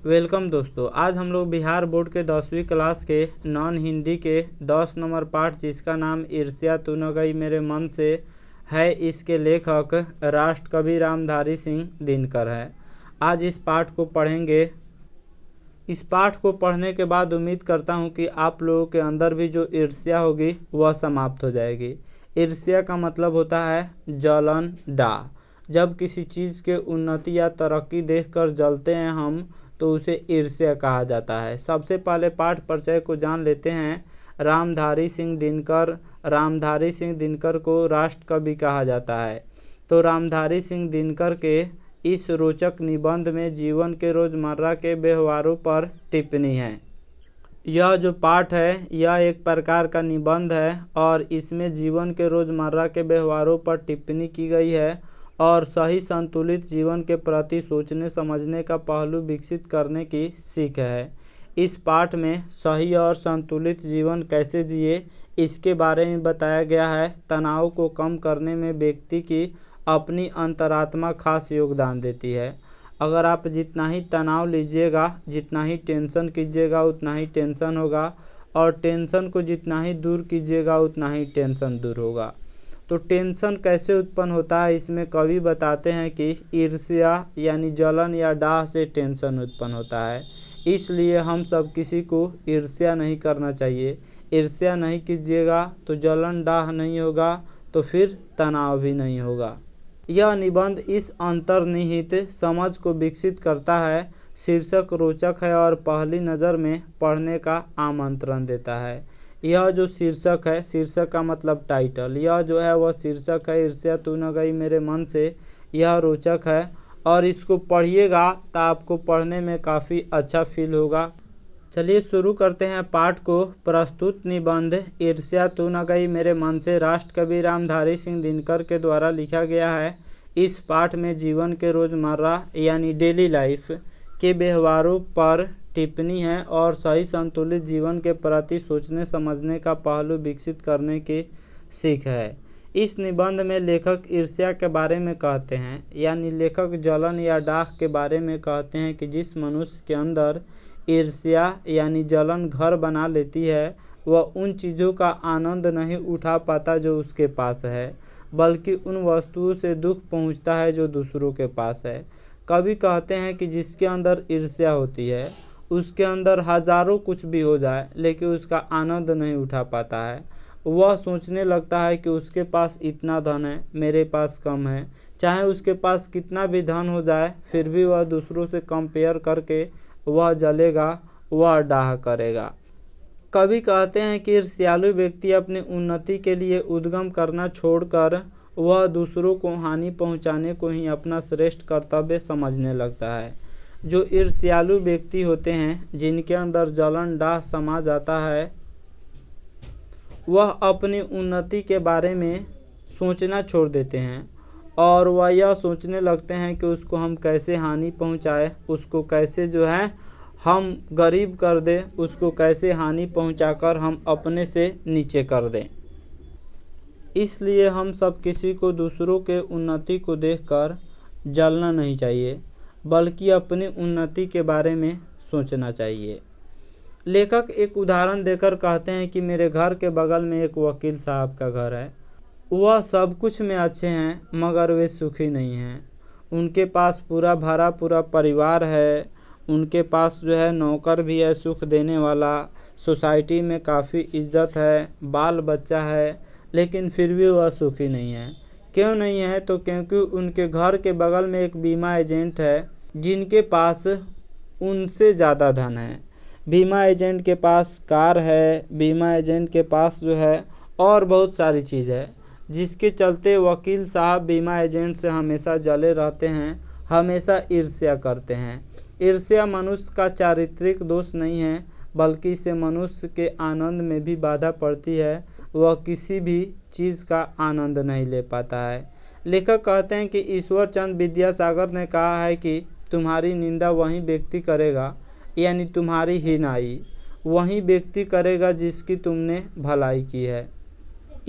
Welcome दोस्तों। आज हम लोग बिहार बोर्ड के 10वीं क्लास के नॉन हिंदी के 10 नंबर पाठ जिसका नाम ईर्ष्या तू न गई मेरे मन से है, इसके लेखक राष्ट्र कवि रामधारी सिंह दिनकर है। आज इस पाठ को पढ़ेंगे। इस पाठ को पढ़ने के बाद उम्मीद करता हूं कि आप लोगों के अंदर भी जो ईर्ष्या होगी वह समाप्त हो जाएगी। ईर्ष्या का मतलब होता है जलन, डाह। जब किसी चीज़ के उन्नति या तरक्की देखकर जलते हैं हम, तो उसे ईर्ष्या कहा जाता है। सबसे पहले पाठ परिचय को जान लेते हैं। रामधारी सिंह दिनकर। रामधारी सिंह दिनकर को राष्ट्र कवि कहा जाता है। तो रामधारी सिंह दिनकर के इस रोचक निबंध में जीवन के रोज़मर्रा के व्यवहारों पर टिप्पणी है। यह जो पाठ है यह एक प्रकार का निबंध है और इसमें जीवन के रोज़मर्रा के व्यवहारों पर टिप्पणी की गई है और सही संतुलित जीवन के प्रति सोचने समझने का पहलू विकसित करने की सीख है। इस पाठ में सही और संतुलित जीवन कैसे जिए इसके बारे में बताया गया है। तनाव को कम करने में व्यक्ति की अपनी अंतरात्मा खास योगदान देती है। अगर आप जितना ही तनाव लीजिएगा, जितना ही टेंशन कीजिएगा उतना ही टेंशन होगा, और टेंशन को जितना ही दूर कीजिएगा उतना ही टेंशन दूर होगा। तो टेंशन कैसे उत्पन्न होता है इसमें कवि बताते हैं कि ईर्ष्या यानी जलन या डाह से टेंशन उत्पन्न होता है। इसलिए हम सब किसी को ईर्ष्या नहीं करना चाहिए। ईर्ष्या नहीं कीजिएगा तो जलन डाह नहीं होगा, तो फिर तनाव भी नहीं होगा। यह निबंध इस अंतर्निहित समझ को विकसित करता है। शीर्षक रोचक है और पहली नज़र में पढ़ने का आमंत्रण देता है। यह जो शीर्षक है, शीर्षक का मतलब टाइटल, यह जो है वह शीर्षक है ईर्ष्या तू न गई मेरे मन से। यह रोचक है और इसको पढ़िएगा तो आपको पढ़ने में काफ़ी अच्छा फील होगा। चलिए शुरू करते हैं पाठ को। प्रस्तुत निबंध ईर्ष्या तू न गई मेरे मन से राष्ट्र कवि रामधारी सिंह दिनकर के द्वारा लिखा गया है। इस पाठ में जीवन के रोज़मर्रा यानी डेली लाइफ के व्यवहारों पर टिप्पणी है और सही संतुलित जीवन के प्रति सोचने समझने का पहलू विकसित करने की सीख है। इस निबंध में लेखक ईर्ष्या के बारे में कहते हैं, यानी लेखक जलन या डाह के बारे में कहते हैं कि जिस मनुष्य के अंदर ईर्ष्या यानी जलन घर बना लेती है, वह उन चीज़ों का आनंद नहीं उठा पाता जो उसके पास है, बल्कि उन वस्तुओं से दुख पहुंचता है जो दूसरों के पास है। कवि कहते हैं कि जिसके अंदर ईर्ष्या होती है उसके अंदर हजारों कुछ भी हो जाए लेकिन उसका आनंद नहीं उठा पाता है। वह सोचने लगता है कि उसके पास इतना धन है, मेरे पास कम है। चाहे उसके पास कितना भी धन हो जाए फिर भी वह दूसरों से कंपेयर करके वह जलेगा, वह डाह करेगा। कवि कहते हैं कि ईर्ष्यालु व्यक्ति अपनी उन्नति के लिए उद्यम करना छोड़कर वह दूसरों को हानि पहुंचाने को ही अपना श्रेष्ठ कर्तव्य समझने लगता है। जो ईर्ष्यालु व्यक्ति होते हैं, जिनके अंदर जलन डाह समा जाता है, वह अपनी उन्नति के बारे में सोचना छोड़ देते हैं और वह यह सोचने लगते हैं कि उसको हम कैसे हानि पहुंचाए, उसको कैसे जो है हम गरीब कर दें, उसको कैसे हानि पहुंचाकर हम अपने से नीचे कर दें। इसलिए हम सब किसी को दूसरों के उन्नति को देखकर जलना नहीं चाहिए, बल्कि अपनी उन्नति के बारे में सोचना चाहिए। लेखक एक उदाहरण देकर कहते हैं कि मेरे घर के बगल में एक वकील साहब का घर है। वह सब कुछ में अच्छे हैं मगर वे सुखी नहीं हैं। उनके पास पूरा भरा पूरा परिवार है, उनके पास जो है नौकर भी है सुख देने वाला, सोसाइटी में काफ़ी इज्जत है, बाल बच्चा है, लेकिन फिर भी वह सुखी नहीं है। क्यों नहीं है? तो क्योंकि उनके घर के बगल में एक बीमा एजेंट है जिनके पास उनसे ज़्यादा धन है। बीमा एजेंट के पास कार है, बीमा एजेंट के पास जो है और बहुत सारी चीज़ है, जिसके चलते वकील साहब बीमा एजेंट से हमेशा जले रहते हैं, हमेशा ईर्ष्या करते हैं। ईर्ष्या मनुष्य का चारित्रिक दोष नहीं है, बल्कि इससे मनुष्य के आनंद में भी बाधा पड़ती है। वह किसी भी चीज़ का आनंद नहीं ले पाता है। लेखक कहते हैं कि ईश्वर चंद्र विद्यासागर ने कहा है कि तुम्हारी निंदा वही व्यक्ति करेगा, यानी तुम्हारी हीनाई वही व्यक्ति करेगा जिसकी तुमने भलाई की है।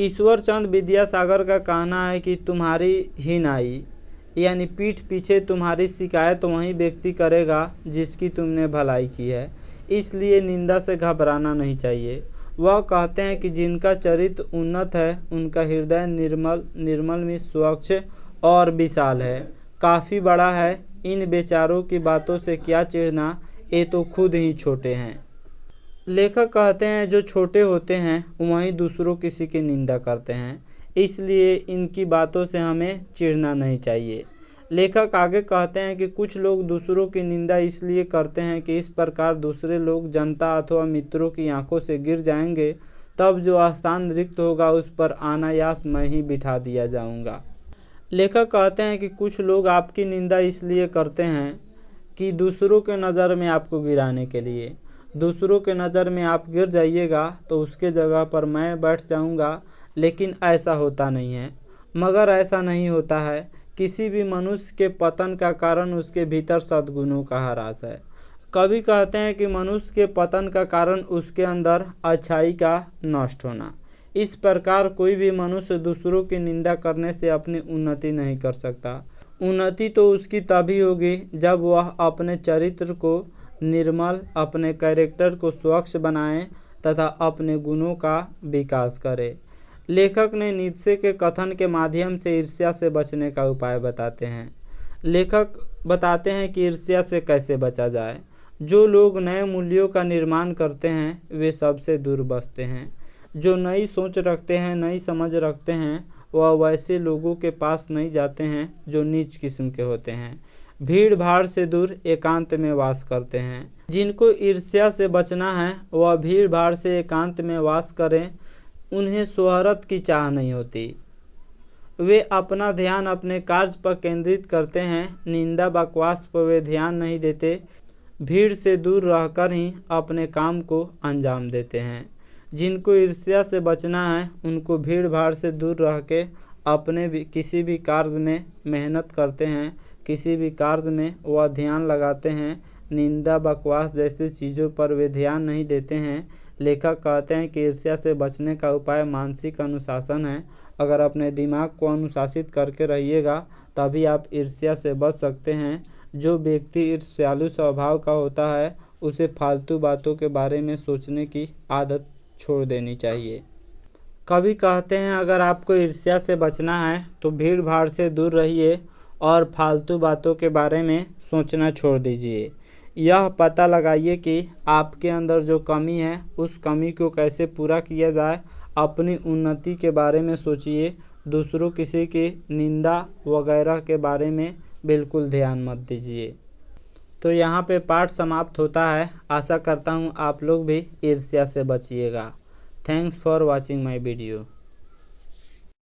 ईश्वर चंद्र विद्यासागर का कहना है कि तुम्हारी हीनाई यानी पीठ पीछे तुम्हारी शिकायत वही व्यक्ति करेगा जिसकी तुमने भलाई की है, इसलिए निंदा से घबराना नहीं चाहिए। वह कहते हैं कि जिनका चरित्र उन्नत है उनका हृदय निर्मल में स्वच्छ और विशाल है, काफ़ी बड़ा है। इन बेचारों की बातों से क्या चिढ़ना, ये तो खुद ही छोटे हैं। लेखक कहते हैं जो छोटे होते हैं वहीं दूसरों किसी की निंदा करते हैं, इसलिए इनकी बातों से हमें चिढ़ना नहीं चाहिए। लेखक आगे कहते हैं कि कुछ लोग दूसरों की निंदा इसलिए करते हैं कि इस प्रकार दूसरे लोग जनता अथवा मित्रों की आंखों से गिर जाएंगे, तब जो स्थान रिक्त होगा उस पर अनायास मैं ही बिठा दिया जाऊंगा। लेखक कहते हैं कि कुछ लोग आपकी निंदा इसलिए करते हैं कि दूसरों के नज़र में आपको गिराने के लिए। दूसरों के नज़र में आप गिर जाइएगा तो उसके जगह पर मैं बैठ जाऊंगा, लेकिन ऐसा होता नहीं है। मगर ऐसा नहीं होता है। किसी भी मनुष्य के पतन का कारण उसके भीतर सद्गुणों का ह्रास है। कवि कहते हैं कि मनुष्य के पतन का कारण उसके अंदर अच्छाई का नष्ट होना। इस प्रकार कोई भी मनुष्य दूसरों की निंदा करने से अपनी उन्नति नहीं कर सकता। उन्नति तो उसकी तभी होगी जब वह अपने चरित्र को निर्मल, अपने कैरेक्टर को स्वच्छ बनाए तथा अपने गुणों का विकास करे। लेखक ने नीत्शे के कथन के माध्यम से ईर्ष्या से बचने का उपाय बताते हैं। लेखक बताते हैं कि ईर्ष्या से कैसे बचा जाए। जो लोग नए मूल्यों का निर्माण करते हैं वे सबसे दूर बसते हैं। जो नई सोच रखते हैं, नई समझ रखते हैं, वह वैसे लोगों के पास नहीं जाते हैं जो नीच किस्म के होते हैं। भीड़ भाड़ से दूर एकांत में वास करते हैं। जिनको ईर्ष्या से बचना है वह भीड़ भाड़ से एकांत में वास करें। उन्हें शोहरत की चाह नहीं होती। वे अपना ध्यान अपने कार्य पर केंद्रित करते हैं। निंदा बकवास पर वे ध्यान नहीं देते। भीड़ से दूर रहकर ही अपने काम को अंजाम देते हैं। जिनको ईर्ष्या से बचना है उनको भीड़ भाड़ से दूर रह के अपने किसी भी कार्य में मेहनत करते हैं। किसी भी कार्य में वह ध्यान लगाते हैं। निंदा बकवास जैसी चीज़ों पर वे ध्यान नहीं देते हैं। लेखक कहते हैं कि ईर्ष्या से बचने का उपाय मानसिक अनुशासन है। अगर अपने दिमाग को अनुशासित करके रहिएगा तभी आप ईर्ष्या से बच सकते हैं। जो व्यक्ति ईर्ष्यालु स्वभाव का होता है उसे फालतू बातों के बारे में सोचने की आदत छोड़ देनी चाहिए। कवि कहते हैं अगर आपको ईर्ष्या से बचना है तो भीड़ भाड़ से दूर रहिए और फालतू बातों के बारे में सोचना छोड़ दीजिए। यह पता लगाइए कि आपके अंदर जो कमी है उस कमी को कैसे पूरा किया जाए। अपनी उन्नति के बारे में सोचिए। दूसरों किसी की निंदा वगैरह के बारे में बिल्कुल ध्यान मत दीजिए। तो यहाँ पे पाठ समाप्त होता है। आशा करता हूँ आप लोग भी ईर्ष्या से बचिएगा। Thanks for watching my video.